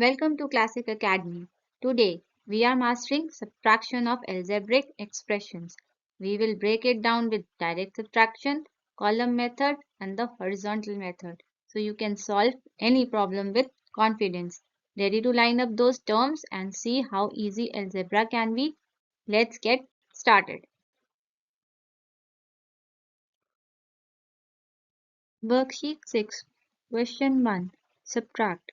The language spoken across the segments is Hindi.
Welcome to Classic Academy. Today we are mastering subtraction of algebraic expressions. We will break it down with direct subtraction, column method and the horizontal method so you can solve any problem with confidence. Ready to line up those terms and see how easy algebra can be? Let's get started. Worksheet 6, question 1. Subtract.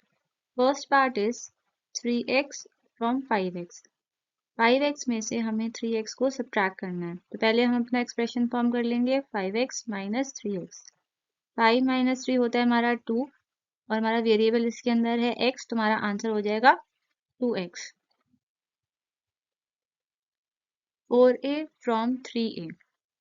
First part is 3x from 5x. 5x में से हमें 3x को सब्ट्रैक्ट करना है तो पहले हम अपना एक्सप्रेशन फॉर्म कर लेंगे 5x माइनस 3x। 5 माइनस 3 होता है हमारा 2 और हमारा वेरिएबल इसके अंदर है x तो हमारा आंसर हो जाएगा 2x। 4a from 3a।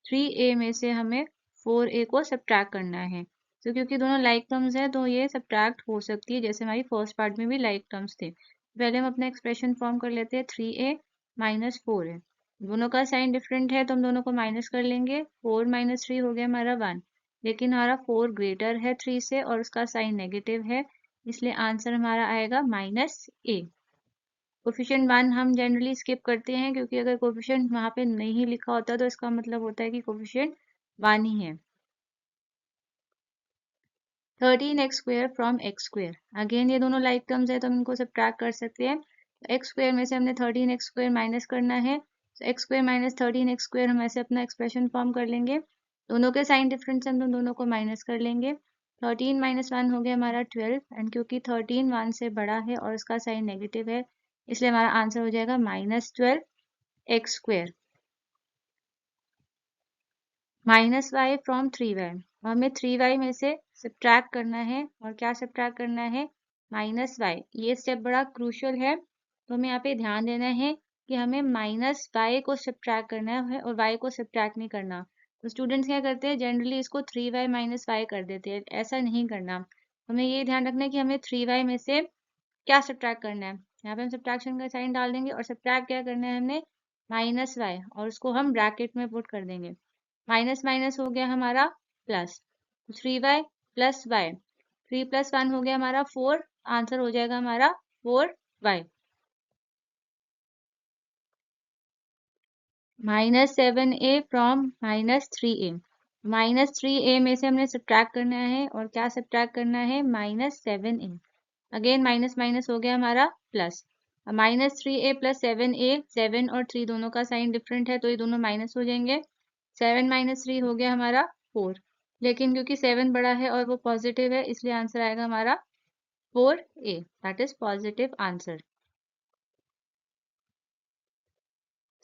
3a में से हमें 4a को सब्ट्रैक्ट करना है तो क्योंकि दोनों लाइक टर्म्स हैं तो ये सब्ट्रैक्ट हो सकती है जैसे हमारी फर्स्ट पार्ट में भी लाइक टर्म्स थे। पहले हम अपना एक्सप्रेशन फॉर्म कर लेते हैं 3a माइनस 4a। दोनों का साइन डिफरेंट है तो हम दोनों को माइनस कर लेंगे। 4 माइनस 3 हो गया हमारा 1 लेकिन हमारा 4 ग्रेटर है 3 से और उसका साइन नेगेटिव है इसलिए आंसर हमारा आएगा माइनस a। कोफिशिएंट 1 हम जनरली स्किप करते हैं क्योंकि अगर कोफिशिएंट वहां पे नहीं लिखा होता तो इसका मतलब होता है कि कोफिशिएंट 1 ही है। 13x square from x square. Again ये दोनों लाइक टर्म्स है तो हम इनको सब्ट्रैक्ट कर सकते हैं। x स्क्वायर में से हमने 13x स्क्वायर माइनस करना है तो x square minus 13x square हम ऐसे अपना एक्सप्रेशन फॉर्म कर लेंगे। दोनों के साइन डिफरेंस हम दोनों को माइनस कर लेंगे। 13 माइनस 1 हो गया हमारा 12 एंड क्योंकि 13 1 से बड़ा है और उसका साइन नेगेटिव है इसलिए हमारा आंसर हो जाएगा minus 12 x square. Minus y from 3y। हमें 3y में से सब्ट्रैक्ट करना है और क्या सब्ट्रैक्ट करना है माइनस वाई। ये स्टेप बड़ा क्रूशियल है तो हमें यहाँ पे ध्यान देना है कि हमें माइनस वाई को सब्ट्रैक्ट करना है और y को सब्ट्रैक्ट नहीं करना। तो स्टूडेंट्स क्या करते हैं जनरली इसको 3y माइनस वाई कर देते हैं, ऐसा नहीं करना। हमें ये ध्यान रखना है कि हमें 3y में से क्या सब्ट्रैक्ट करना है। यहाँ पे हम सब्ट्रैक्शन का साइन डाल देंगे और सब्ट्रैक्ट क्या करना है हमने माइनस वाई और उसको हम ब्रैकेट में पुट कर देंगे। माइनस माइनस हो गया हमारा plus 3y plus Y. 3 plus 1 हो गया हमारा 4। आंसर हो जाएगा हमारा 4y। Minus 7a from minus 3a। Minus 3a में से हमने सब्ट्रैक्ट करना है और क्या सब्ट्रैक्ट करना है minus 7a। Again minus minus हो गया हमारा plus. Minus 3a plus 7a, 7 और 3 दोनों का साइन डिफरेंट है तो ये दोनों माइनस हो जाएंगे। 7 माइनस 3 हो गया हमारा 4 लेकिन क्योंकि 7 बड़ा है और वो पॉजिटिव है इसलिए आंसर आएगा हमारा 4a, that is positive answer.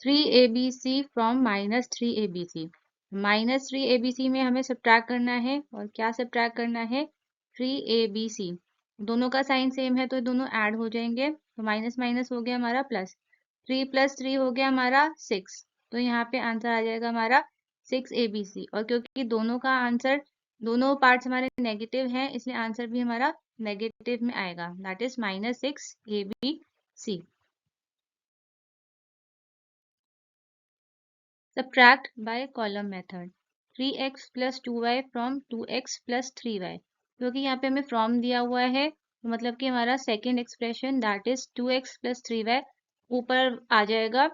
3abc from minus 3abc। Minus 3abc में हमें सब्ट्रैक्ट करना है और क्या सब्ट्रैक्ट करना है 3abc। दोनों का साइन सेम है तो दोनों ऐड हो जाएंगे तो माइनस माइनस हो गया हमारा प्लस। 3 प्लस 3 हो गया हमारा 6 तो यहाँ पे आंसर आ जाएगा हमारा 6abc। और क्योंकि दोनों का आंसर दोनों पार्ट्स हमारे नेगेटिव हैं इसलिए आंसर भी हमारा नेगेटिव में आएगा, that is minus 6abc। Subtract by column method. 3x plus 2y from 2x plus 3y। क्योंकि यहाँ पे हमें फ्रॉम दिया हुआ है तो मतलब कि हमारा second expression that is 2x plus 3y ऊपर आ जाएगा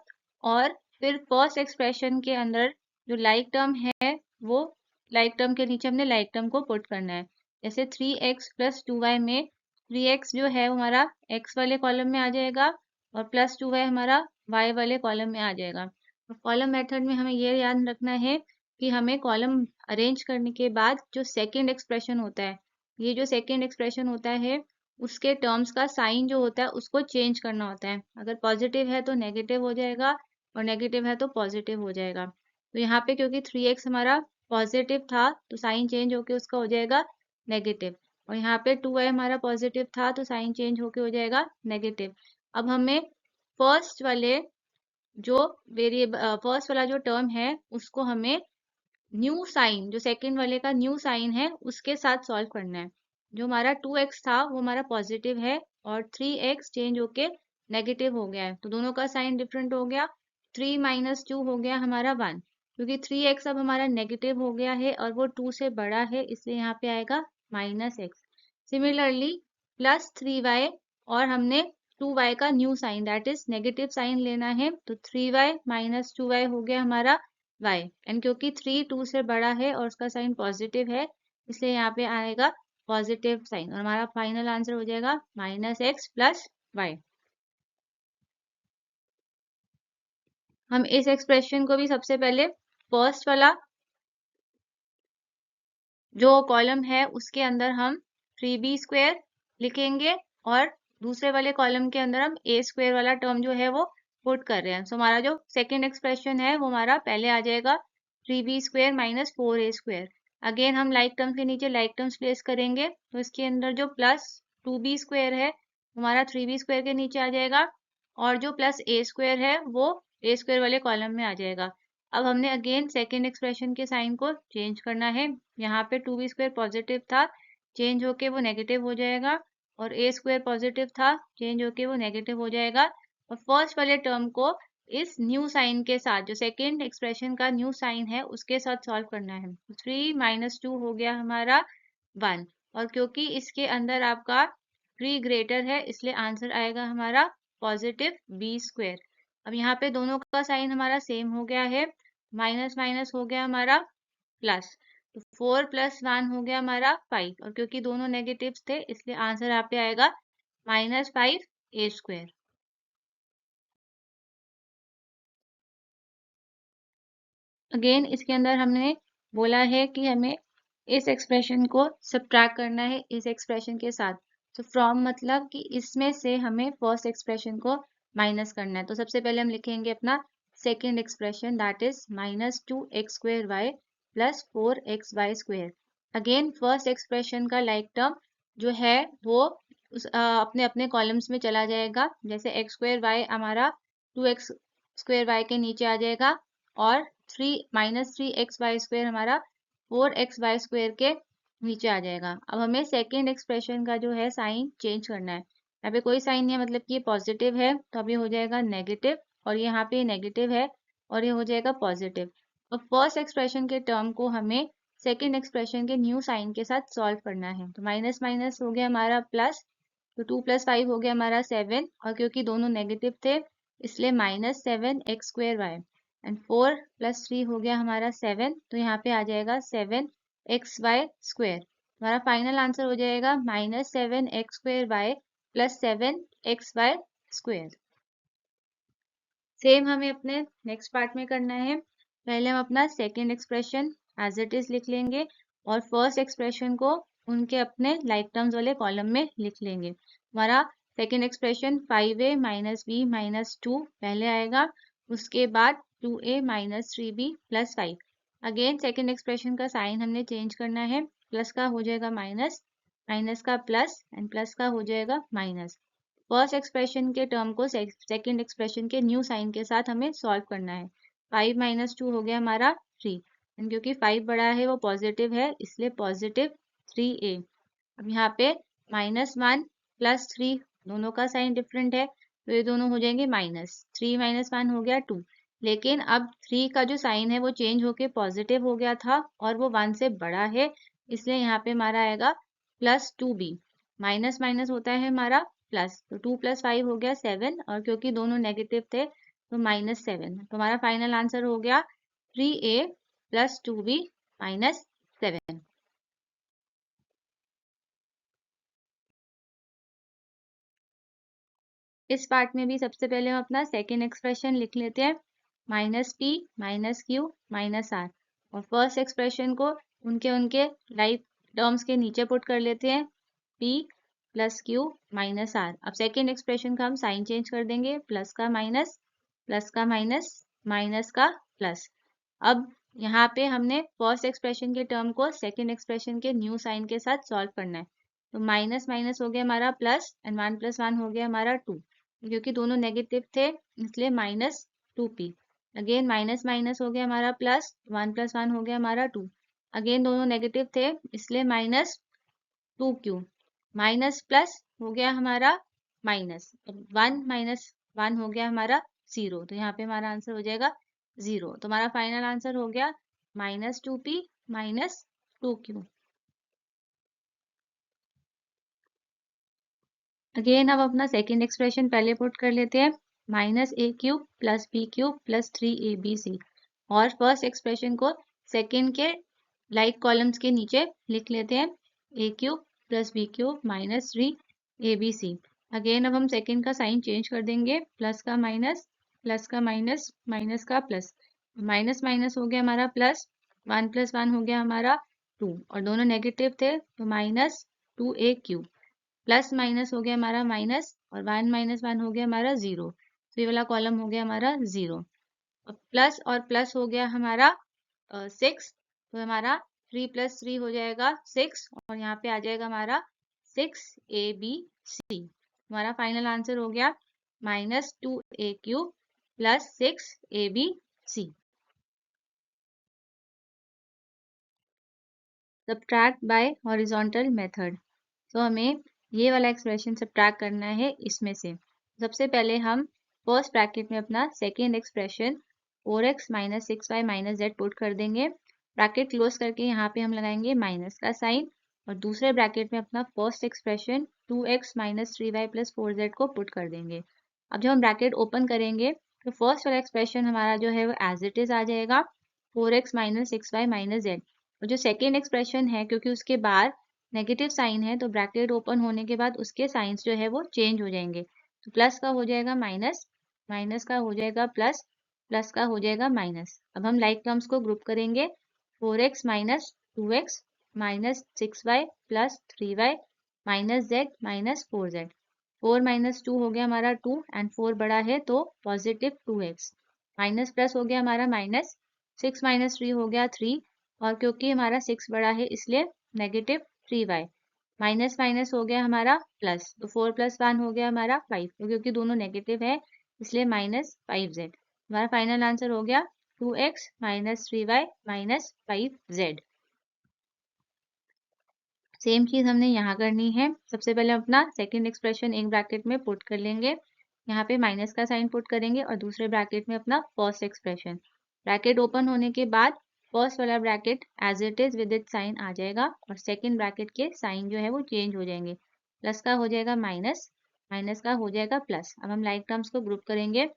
और फिर फर्स्ट एक्सप्रेशन के अंदर जो लाइक टर्म है वो लाइक टर्म के नीचे हमने लाइक टर्म को पुट करना है। जैसे 3x plus 2y में 3x जो है वो हमारा x वाले कॉलम में आ जाएगा और प्लस 2y हमारा y वाले कॉलम में आ जाएगा। कॉलम मेथड में हमें ये याद रखना है कि हमें कॉलम अरेंज करने के बाद जो सेकंड एक्सप्रेशन होता है, ये जो सेकंड एक्सप्रेशन होता है उसके टर्म्स का साइन जो होता है उसको चेंज करना होता है। अगर पॉजिटिव है तो नेगेटिव हो जाएगा और नेगेटिव है तो पॉजिटिव हो जाएगा। तो यहाँ पे क्योंकि 3x हमारा पॉजिटिव था तो साइन चेंज होके उसका हो जाएगा नेगेटिव और यहाँ पे 2y हमारा पॉजिटिव था तो साइन चेंज होके हो जाएगा नेगेटिव। अब हमें फर्स्ट वाले जो वेरिएबल फर्स्ट वाला जो टर्म है उसको हमें न्यू साइन जो सेकंड वाले का न्यू साइन है उसके साथ सॉल्व करना है। जो हमारा 2x था वो हमारा पॉजिटिव है और 3x चेंज होके नेगेटिव हो गया है तो दोनों का साइन डिफरेंट हो गया। 3 माइनस 2 हो गया हमारा 1 क्योंकि 3x अब हमारा नेगेटिव हो गया है और वो 2 से बड़ा है इसलिए यहाँ पे आएगा minus x। Similarly plus 3y और हमने 2y का new sign that is negative sign लेना है। तो 3y माइनस 2y हो गया हमारा y, एंड क्योंकि 3 2 से बड़ा है और उसका साइन पॉजिटिव है इसलिए यहाँ पे आएगा पॉजिटिव साइन, और हमारा फाइनल आंसर हो जाएगा -x प्लस y। हम इस एक्सप्रेशन को भी सबसे पहले फर्स्ट वाला जो कॉलम है उसके अंदर हम 3b² लिखेंगे, और दूसरे वाले कॉलम के अंदर हम a² वाला टर्म जो है वो पुट कर रहे हैं। सो हमारा जो सेकंड एक्सप्रेशन है वो हमारा पहले आ जाएगा 3b² माइनस 4a²। अगेन हम लाइक टर्म्स के नीचे लाइक टर्म्स प्लेस करेंगे, तो इसके अंदर जो प्लस 2b² है हमारा 3b² के नीचे आ जाएगा, और जो प्लस a² है वो a² वाले कॉलम में आ जाएगा। अब हमने अगेन सेकेंड एक्सप्रेशन के साइन को चेंज करना है। यहाँ पे 2b² पॉजिटिव था, चेंज होके वो नेगेटिव हो जाएगा, और a² पॉजिटिव था, चेंज होके वो नेगेटिव हो जाएगा। और फर्स्ट वाले टर्म को इस न्यू साइन के साथ, जो सेकेंड एक्सप्रेशन का न्यू साइन है उसके साथ सॉल्व करना है। 3 माइनस 2 हो गया हमारा 1, और क्योंकि इसके अंदर आपका 3 ग्रेटर है इसलिए आंसर आएगा हमारा पॉजिटिव b²। अब यहाँ पे दोनों का साइन हमारा सेम हो गया है, माइनस माइनस हो गया हमारा प्लस, तो 4 + 1 हो गया हमारा 5, और क्योंकि दोनों नेगेटिव थे इसलिए आंसर यहाँ पे आएगा -5a²। अगेन इसके अंदर हमने बोला है कि हमें इस एक्सप्रेशन को सब्ट्रैक्ट करना है इस एक्सप्रेशन के साथ। तो फ्रॉम मतलब कि इसमें से हमें फर्स्ट एक्सप्रेशन को माइनस करना है। तो सबसे पहले हम लिखेंगे अपना second expression that is -2x² plus 4xy²। Again first expression का लाइक टर्म जो है वो अपने अपने कॉलम्स में चला जाएगा। जैसे x² हमारा 2x² के नीचे आ जाएगा, और 3 - 3xy² हमारा 4xy² के नीचे आ जाएगा। अब हमें सेकेंड एक्सप्रेशन का जो है साइन चेंज करना है। यहाँ पे कोई साइन नहीं है, मतलब कि ये पॉजिटिव है तो अब ये हो जाएगा नेगेटिव, और यहाँ पे नेगेटिव है और ये हो जाएगा पॉजिटिव। और फर्स्ट एक्सप्रेशन के टर्म को हमें सेकेंड एक्सप्रेशन के न्यू साइन के साथ सॉल्व करना है। तो माइनस माइनस हो गया हमारा प्लस, तो 2 + 5 हो गया हमारा 7, और क्योंकि दोनों नेगेटिव थे इसलिए -7x²y, एंड 4 + 3 हो गया हमारा 7, तो यहाँ पे आ जाएगा 7xy²। हमारा फाइनल आंसर हो जाएगा -7x² प्लस 7xy²। सेम हमें अपने नेक्स्ट पार्ट में करना है। पहले हम अपना second expression as it is लिख लेंगे, और फर्स्ट एक्सप्रेशन को उनके अपने लाइक टर्म्स वाले कॉलम में लिख लेंगे। हमारा सेकेंड एक्सप्रेशन 5a - b - 2 पहले आएगा, उसके बाद 2a - 3b + 5। Again second expression का साइन हमने चेंज करना है, प्लस का हो जाएगा माइनस, माइनस का प्लस, एंड प्लस का हो जाएगा माइनस। फर्स्ट एक्सप्रेशन के टर्म को सेकेंड एक्सप्रेशन के न्यू साइन के साथ हमें सॉल्व करना है। 5 - 2 हो गया हमारा 3, एंड क्योंकि 5 बड़ा है वो पॉजिटिव है इसलिए पॉजिटिव 3a। अब यहाँ पे -1 + 3 दोनों का साइन डिफरेंट है, तो ये दोनों हो जाएंगे माइनस। 3 - 1 हो गया 2, लेकिन अब 3 का जो साइन है वो चेंज होके पॉजिटिव हो गया था और वो 1 से बड़ा है, इसलिए यहाँ पे हमारा आएगा +2b। माइनस माइनस होता है हमारा प्लस, तो 2 + 5 हो गया 7, और क्योंकि दोनों नेगेटिव थे तो -7। तो हमारा फाइनल आंसर हो गया 3a + 2b - 7। इस पार्ट में भी सबसे पहले हम अपना सेकेंड एक्सप्रेशन लिख लेते हैं, -p - q - r, और फर्स्ट एक्सप्रेशन को उनके उनके लाइक टर्म्स के नीचे पुट कर लेते हैं, p + q - r। अब सेकेंड एक्सप्रेशन का हम साइन चेंज कर देंगे, प्लस का माइनस, प्लस का माइनस, माइनस का प्लस। अब यहाँ पे हमने फर्स्ट एक्सप्रेशन के टर्म को सेकेंड एक्सप्रेशन के न्यू साइन के साथ सॉल्व करना है। तो माइनस माइनस हो गया हमारा प्लस, एंड 1 + 1 हो गया हमारा 2, क्योंकि दोनों नेगेटिव थे इसलिए -2p। अगेन माइनस माइनस हो गया हमारा प्लस, 1 + 1 हो गया हमारा 2, अगेन दोनों नेगेटिव थे इसलिए -2q। माइनस प्लस हो गया हमारा माइनस, 1 - 1 हो गया हमारा 0, तो यहाँ पे हमारा आंसर हो जाएगा 0। तो हमारा फाइनल आंसर हो गया -2p - 2q। अगेन अब अपना सेकेंड एक्सप्रेशन पहले पुट कर लेते हैं, -a³ + b³ + 3abc, और फर्स्ट एक्सप्रेशन को सेकेंड के लाइक कॉलम्स के नीचे लिख लेते हैं, a³ + b³ - 3abc। अगेन अब हम सेकेंड का साइन चेंज कर देंगे, प्लस का माइनस, प्लस का माइनस, माइनस का प्लस, माइनस माइनस हो गया हमारा प्लस, 1 + 1 हो गया हमारा 2, और दोनों नेगेटिव थे तो -2a³, प्लस माइनस हो गया हमारा माइनस, और 1 - 1 हो गया हमारा 0, तो ये वाला कॉलम हो गया हमारा 0। अब प्लस और प्लस हो गया हमारा 6, तो हमारा 3 + 3 हो जाएगा 6, और यहाँ पे आ जाएगा हमारा 6abc। हमारा फाइनल आंसर हो गया -2a³ + 6abc। Subtract bye horizontal method. तो हमें ये वाला एक्सप्रेशन सब्ट्रैक्ट करना है इसमें से। सबसे पहले हम फर्स्ट ब्रैकेट में अपना second expression 4x - 6y - z put कर देंगे। ब्रैकेट क्लोज करके यहाँ पे हम लगाएंगे माइनस का साइन, और दूसरे ब्रैकेट में अपना first expression 2x - 3y + 4z को पुट कर देंगे। अब जब हम ब्रैकेट ओपन करेंगे तो फर्स्ट वाला एक्सप्रेशन हमारा जो है वो एज इट इज आ जाएगा, 4x - 6y - z। और जो सेकेंड एक्सप्रेशन है, क्योंकि उसके बाद नेगेटिव साइन है, तो ब्रैकेट ओपन होने के बाद उसके साइंस जो है वो चेंज हो जाएंगे। तो प्लस का हो जाएगा माइनस, माइनस का हो जाएगा प्लस, प्लस का हो जाएगा माइनस। अब हम लाइक टर्म्स को ग्रुप करेंगे, 4x - 2x - 6y + 3y - z - 4z। 4 - 2 हो गया हमारा 2, एंड 4 बड़ा है तो पॉजिटिव 2x, माइनस प्लस हो गया हमारा माइनस, 6 - 3 हो गया 3, और क्योंकि हमारा 6 बड़ा है इसलिए नेगेटिव 3y, माइनस माइनस हो गया हमारा प्लस, तो 4 + 1 हो गया हमारा 5, तो क्योंकि दोनों नेगेटिव है इसलिए -5z। हमारा फाइनल आंसर हो गया 2x - 3y - 5z। सेम चीज हमने यहाँ करनी है। सबसे पहले अपना सेकेंड एक्सप्रेशन एक ब्रैकेट में पुट कर लेंगे, यहाँ पे माइनस का साइन पुट करेंगे, और दूसरे ब्रैकेट में अपना फर्स्ट एक्सप्रेशन। ब्रैकेट ओपन होने के बाद फर्स्ट वाला bracket as it is with it sign आ जाएगा, और सेकेंड ब्रैकेट के साइन जो है वो चेंज हो जाएंगे। प्लस का हो जाएगा माइनस, माइनस का हो जाएगा प्लस। अब हम लाइक टर्म्स को ग्रुप करेंगे,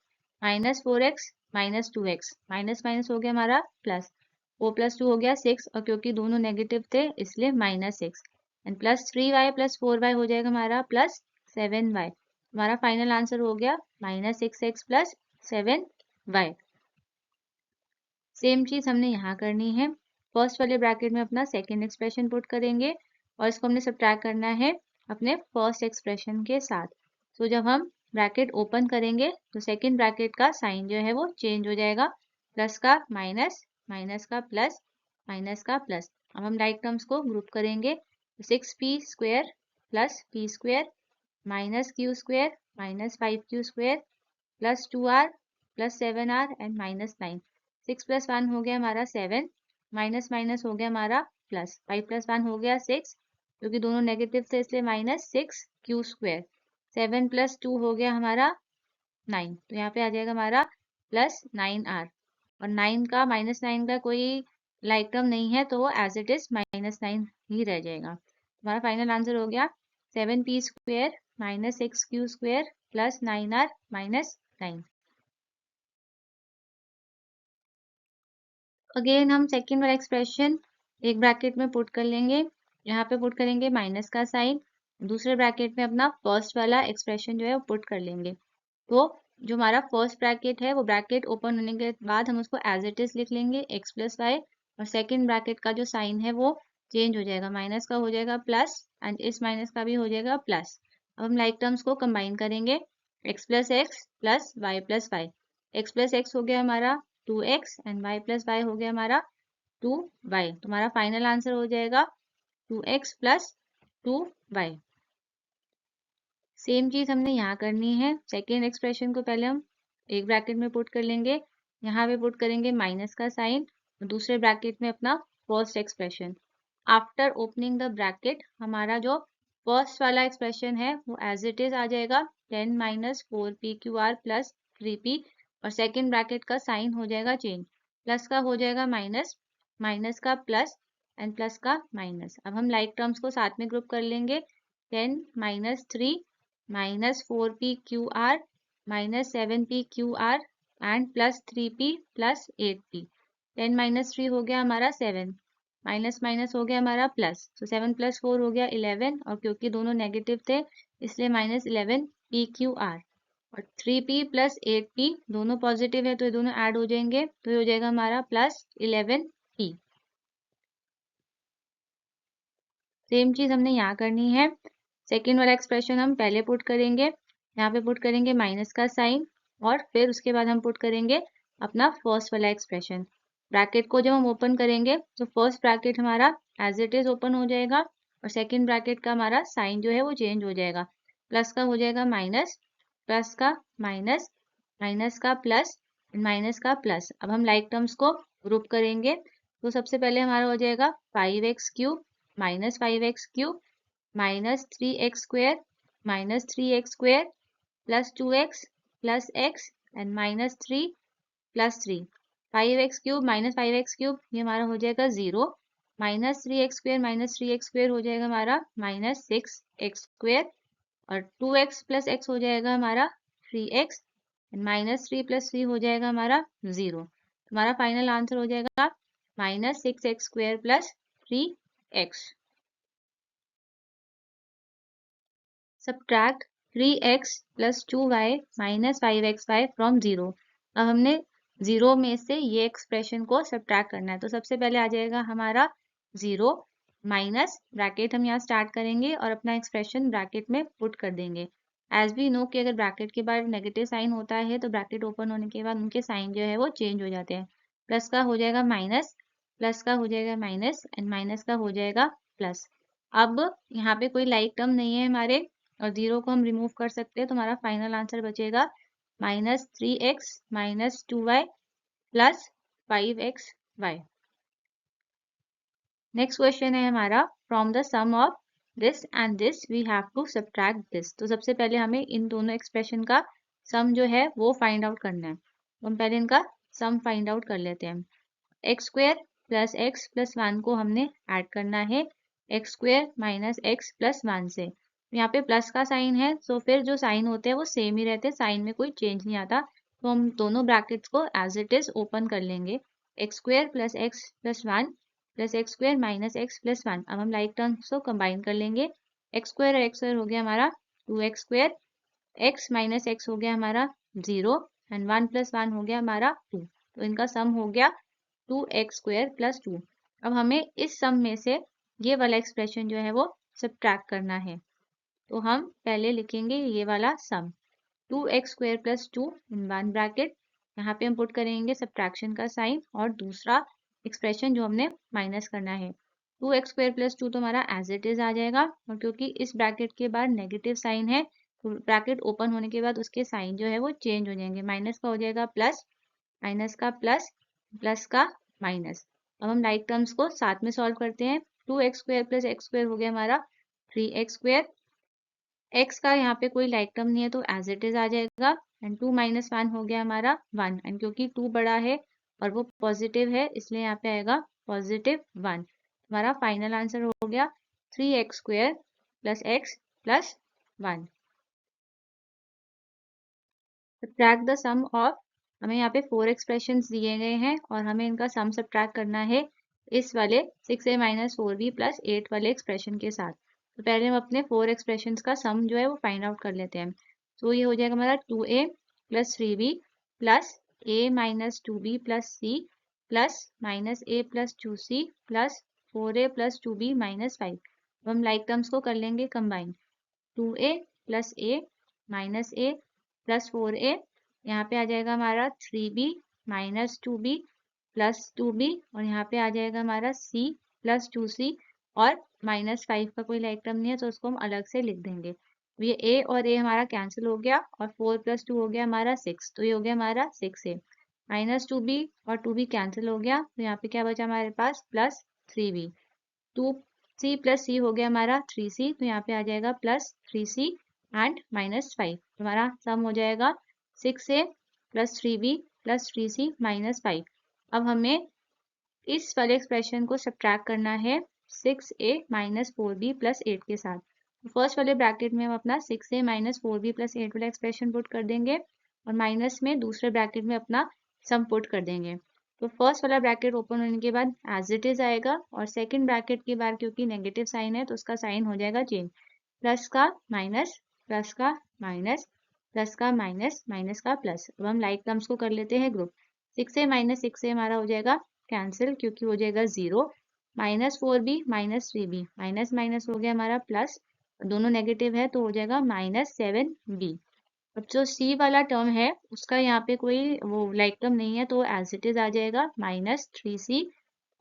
-4x - 2x, माइनस माइनस हो गया हमारा प्लस, 4 + 2 हो गया 6, और क्योंकि दोनों नेगेटिव थे इसलिए -6, एंड +3y + 4y हो जाएगा हमारा +7y। हमारा फाइनल आंसर हो गया -6x + 7y। सेम चीज हमने यहाँ करनी है। फर्स्ट वाले ब्रैकेट में अपना सेकेंड एक्सप्रेशन पुट करेंगे, और इसको हमने सब्ट्रैक्ट करना है अपने फर्स्ट एक्सप्रेशन के साथ। तो जब हम ब्रैकेट ओपन करेंगे तो सेकेंड ब्रैकेट का साइन जो है वो चेंज हो जाएगा, प्लस का माइनस, माइनस का प्लस, माइनस का प्लस। अब हम लाइक टर्म्स को ग्रुप करेंगे, 6p² + p² -q² -5q² + 2r + 7r and -9। 6 + 1 हो गया हमारा 7, माइनस माइनस हो गया हमारा प्लस, 5 + 1 हो गया 6, क्योंकि दोनों नेगेटिव थे इसलिए -6q²। 7 + 2 हो गया हमारा 9, तो यहाँ पे आ जाएगा हमारा +9r, और 9 का -9 का कोई लाइक टर्म नहीं है तो वो एज इट इज -9 ही रह जाएगा। हमारा फाइनल आंसर हो गया 7p² - 6q² + 9r - 9। अगेन हम सेकेंड वाला एक्सप्रेशन एक ब्रैकेट में पुट कर लेंगे, यहाँ पे पुट करेंगे माइनस का साइन, दूसरे ब्रैकेट में अपना फर्स्ट वाला एक्सप्रेशन जो है वो पुट कर लेंगे। तो जो हमारा फर्स्ट ब्रैकेट है वो ब्रैकेट ओपन होने के बाद हम उसको एज इट इज लिख लेंगे x + y, और सेकेंड ब्रैकेट का जो साइन है वो चेंज हो जाएगा, माइनस का हो जाएगा प्लस, एंड इस माइनस का भी हो जाएगा प्लस। अब हम लाइक टर्म्स को कंबाइन करेंगे, x + x + y + y, x + x हो गया हमारा 2x, एंड y + y हो गया हमारा 2y। तो हमारा फाइनल आंसर हो जाएगा 2x + 2y। सेम चीज हमने यहाँ करनी है। सेकेंड एक्सप्रेशन को पहले हम एक ब्रैकेट में पुट कर लेंगे, यहाँ पे पुट करेंगे माइनस का साइन, और दूसरे ब्रैकेट में अपना first expression. After opening the bracket हमारा जो फर्स्ट वाला एक्सप्रेशन है वो एज इट इज आ जाएगा, 10 - 4pqr + 3p, और सेकेंड ब्रैकेट का साइन हो जाएगा चेंज, प्लस का हो जाएगा माइनस, माइनस का प्लस, एंड प्लस का माइनस। अब हम लाइक टर्म्स को साथ में ग्रुप कर लेंगे, 10 - 3 -4p/QR -7p/QR एंड +3p+8p। 10 - 3 हो गया हमारा 7, माइनस माइनस हो गया हमारा प्लस, तो 7 + 4 हो गया 11, और क्योंकि दोनों नेगेटिव थे इसलिए -11p/QR। और 3p + 8p दोनों पॉजिटिव है तो ये दोनों ऐड हो जाएंगे, तो ये हो जाएगा हमारा +11p। सेम चीज हमने यहाँ करनी है। सेकेंड वाला एक्सप्रेशन हम पहले पुट करेंगे, यहाँ पे पुट करेंगे माइनस का साइन, और फिर उसके बाद हम पुट करेंगे अपना फर्स्ट वाला एक्सप्रेशन। ब्रैकेट को जब हम ओपन करेंगे तो फर्स्ट ब्रैकेट हमारा एज इट इज ओपन हो जाएगा, और सेकेंड ब्रैकेट का हमारा साइन जो है वो चेंज हो जाएगा। प्लस का हो जाएगा माइनस, प्लस का माइनस, माइनस का प्लस, माइनस का प्लस। अब हम लाइक टर्म्स को ग्रुप करेंगे, तो सबसे पहले हमारा हो जाएगा 5x³ -5x³ -3x² -3x² +2x +x and -3 +3। 5x³ -5x³ ये हमारा हो जाएगा 0, -3x² हो जाएगा हमारा -6x², और 2x + x हो जाएगा हमारा 3x, -3 + 3 हो जाएगा हमारा 0। हमारा फाइनल आंसर हो जाएगा -6x² + 3x। Subtract 3x + 2y - 5xy from 0। अब हमने 0 में से ये एक्सप्रेशन को सब्ट्रैक्ट करना है, तो सबसे पहले आ जाएगा हमारा 0 माइनस, ब्रैकेट हम यहाँ स्टार्ट करेंगे और अपना एक्सप्रेशन ब्रैकेट में पुट कर देंगे। एज वी नो कि अगर ब्रैकेट के बाद नेगेटिव साइन होता है तो ब्रैकेट ओपन होने के बाद उनके साइन जो है वो चेंज हो जाते हैं। प्लस का हो जाएगा माइनस, प्लस का हो जाएगा माइनस, एंड माइनस का हो जाएगा प्लस। अब यहाँ पे कोई लाइक टर्म नहीं है हमारे, और 0 को हम रिमूव कर सकते हैं, तो हमारा फाइनल आंसर बचेगा -3x - 2y + 5xy। Next question है हमारा, from the sum of this and this we have to subtract this. तो सबसे पहले हमें इन दोनों एक्सप्रेशन का सम जो है वो फाइंड आउट करना है, तो हम पहले इनका सम फाइंड आउट कर लेते हैं। x² + x + 1 को हमने ऐड करना है x² - x + 1 से। यहाँ पे प्लस का साइन है, तो फिर जो साइन होते हैं वो सेम ही रहते हैं, साइन में कोई चेंज नहीं आता, तो हम दोनों ब्रैकेट्स को एज इट इज ओपन कर लेंगे। x² + x + 1 + x² - x + 1। अब हम लाइक टर्म्स को कंबाइन कर लेंगे। x² और x² हो गया हमारा 2x², x - x हो गया हमारा 0, एंड 1 + 1 हो गया हमारा 2, तो इनका सम हो गया 2x² + 2। अब हमें इस सम में से ये वाला एक्सप्रेशन जो है वो सब्ट्रैक्ट करना है, तो हम पहले लिखेंगे ये वाला सम, 2x² + 2 इन वन ब्रैकेट, यहाँ पे हम पुट करेंगे सब्ट्रैक्शन का साइन और दूसरा एक्सप्रेशन जो हमने माइनस करना है। 2x² + 2 तो हमारा एज इट इज आ जाएगा, और क्योंकि इस ब्रैकेट के बाद नेगेटिव साइन है तो ब्रैकेट ओपन होने के बाद उसके साइन जो है वो चेंज हो जाएंगे। माइनस का हो जाएगा प्लस, माइनस का प्लस, प्लस का माइनस। अब हम लाइक टर्म्स को साथ में सॉल्व करते हैं। 2x² + x² हो गया हमारा 3x², x का यहाँ पे कोई लाइक टर्म नहीं है तो एज इट इज आ जाएगा, एंड 2 - 1 हो गया हमारा 1, एंड क्योंकि 2 बड़ा है और वो पॉजिटिव है इसलिए यहाँ पे आएगा +1। हमारा फाइनल आंसर हो गया 3x² + x + 1। Subtract the sum of, हमें यहाँ पे 4 एक्सप्रेशंस दिए गए हैं और हमें इनका सम सब्ट्रैक्ट करना है इस वाले 6a - 4b + 8 वाले एक्सप्रेशन के साथ। तो पहले हम अपने 4 एक्सप्रेशंस का सम जो है वो फाइंड आउट कर लेते हैं। तो ये हो जाएगा हमारा 2a + 3b + a - 2b + c + -a + 2c + 4a + 2b - 5। अब हम लाइक टर्म्स को कर लेंगे combine. 2a + a - a + 4a, यहाँ पे आ जाएगा हमारा 3b - 2b + 2b, और यहाँ पे आ जाएगा हमारा c + 2c, और -5 का कोई लाइक टर्म नहीं है तो उसको हम अलग से लिख देंगे। ये a और a हमारा कैंसिल हो गया, और 4 + 2 हो गया हमारा 6, तो ये हो गया हमारा 6a। -2b और 2b कैंसिल हो गया, तो यहाँ पे क्या बचा हमारे पास +3b। 2c + c हो गया हमारा 3c, तो यहाँ पे आ जाएगा +3c एंड -5। हमारा सम हो जाएगा 6a + 3b + 3c - 5। अब हमें इस वाले एक्सप्रेशन को सब्ट्रैक्ट करना है 6a - 4b + 8 के साथ। फर्स्ट वाले ब्रैकेट में हम अपना 6a माइनस 4b प्लस 8 वाला एक्सप्रेशन पुट कर देंगे और माइनस में दूसरे ब्रैकेट में अपना सम पुट कर देंगे। तो फर्स्ट वाला ब्रैकेट ओपन होने के बाद एज इट इज आएगा और सेकंड ब्रैकेट के बाद क्योंकि नेगेटिव साइन है तो उसका साइन हो जाएगा चेंज, प्लस का माइनस, प्लस का माइनस, प्लस का माइनस, माइनस का प्लस। अब हम लाइक टर्म्स को कर लेते हैं ग्रुप। 6a माइनस 6a हमारा हो जाएगा कैंसिल क्योंकि हो जाएगा 0, minus 4b minus 3b, minus minus हो गया हमारा प्लस, दोनों नेगेटिव है तो हो जाएगा माइनस 7b। अब जो सी वाला टर्म है उसका यहाँ पे कोई वो लाइक टर्म नहीं है तो एज इट इज आ जाएगा माइनस 3c,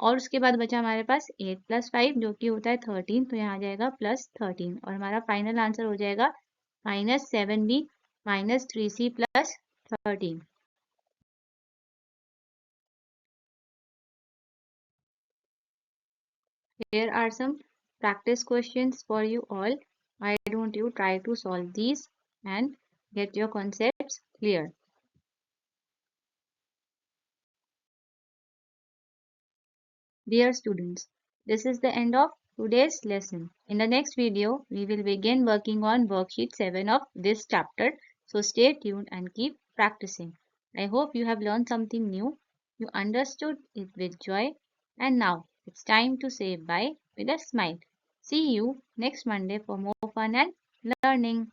और उसके बाद बचा हमारे पास 8 प्लस 5 जो कि होता है 13, तो यहाँ आ जाएगा प्लस 13 और हमारा फाइनल आंसर हो जाएगा minus 7b minus 3c plus 13। Here are some practice questions for you all. Why don't you try to solve these and get your concepts clear? Dear students, this is the end of today's lesson. In the next video, we will begin working on worksheet 7 of this chapter. So stay tuned and keep practicing. I hope you have learned something new. You understood it with joy. And now it's time to say bye with a smile. See you next Monday for more fun and learning.